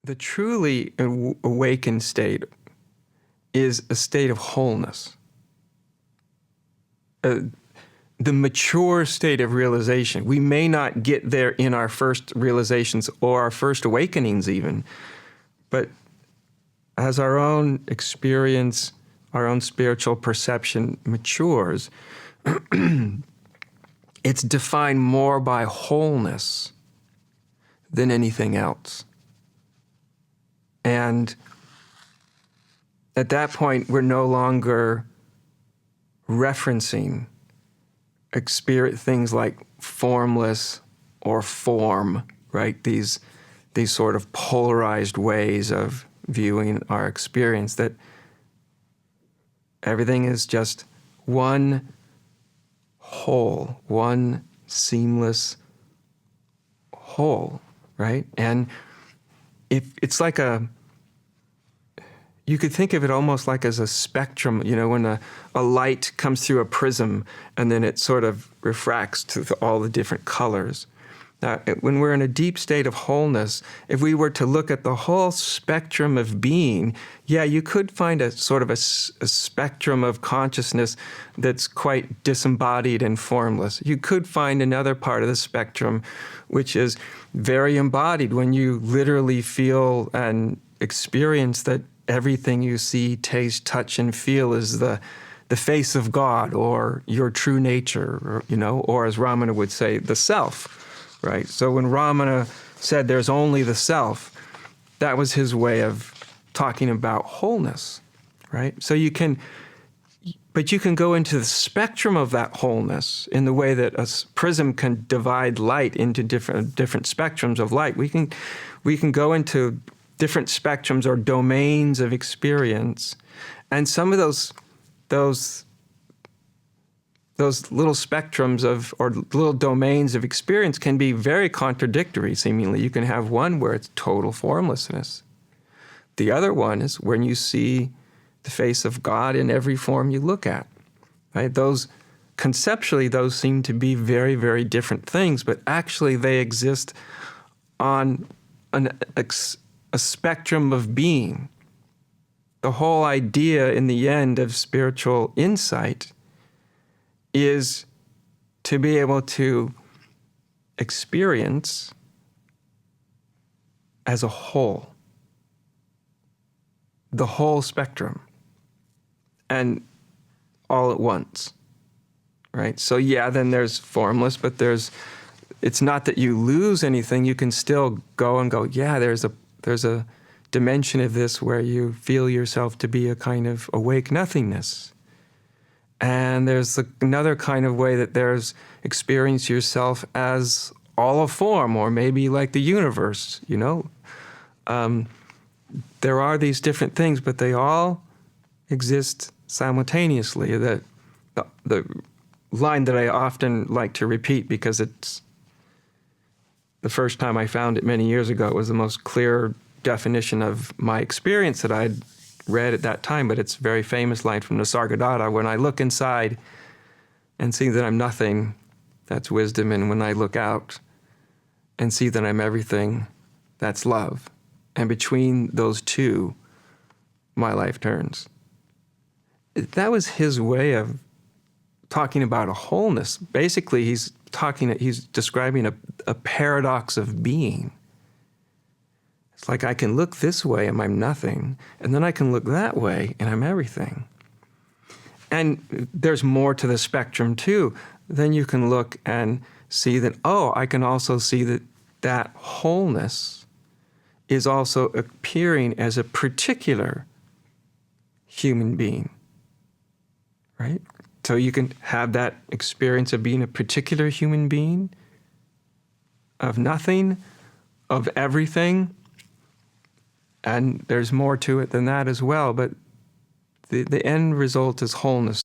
The truly awakened state is a state of wholeness. The mature state of realization. We may not get there in our first realizations or our first awakenings even, but as our own experience, our own spiritual perception matures, it's defined more by wholeness than anything else. And at that point, we're no longer referencing things like formless or form, right? These sort of polarized ways of viewing our experience, that everything is just one whole, one seamless whole, right? And if it's like you could think of it almost like as a spectrum, when a light comes through a prism and then it sort of refracts to all the different colors. Now, when we're in a deep state of wholeness, if we were to look at the whole spectrum of being, yeah, you could find a sort of a spectrum of consciousness that's quite disembodied and formless. You could find another part of the spectrum which is very embodied, when you literally feel and experience that everything you see, taste, touch, and feel is the face of God, or your true nature, or as Ramana would say, the self, right? So when Ramana said there's only the self, that was his way of talking about wholeness, right? So you can go into the spectrum of that wholeness in the way that a prism can divide light into different spectrums of light. We can go into different spectrums or domains of experience, and some of those little spectrums or little domains of experience can be very contradictory, seemingly. You can have one where it's total formlessness. The other one is when you see the face of God in every form you look at, right? Conceptually, those seem to be very, very different things, but actually they exist on a spectrum of being. The whole idea in the end of spiritual insight is to be able to experience as a whole, the whole spectrum, and all at once, right? So yeah, then there's formless, but it's not that you lose anything. You can still go, yeah, there's a dimension of this where you feel yourself to be a kind of awake nothingness. And there's another kind of way that there's experience yourself as all a form, or maybe like the universe, There are these different things, but they all exist simultaneously. The line that I often like to repeat, because it's the first time I found it many years ago, it was the most clear definition of my experience that I'd read at that time, but it's a very famous line from Nisargadatta: when I look inside and see that I'm nothing, that's wisdom, and when I look out and see that I'm everything, that's love. And between those two, my life turns. That was his way of talking about a wholeness. Basically, he's describing a paradox of being. It's like I can look this way and I'm nothing, and then I can look that way and I'm everything. And there's more to the spectrum too. Then you can look and see that, I can also see that wholeness is also appearing as a particular human being, right? So you can have that experience of being a particular human being, of nothing, of everything, and there's more to it than that as well, but the end result is wholeness.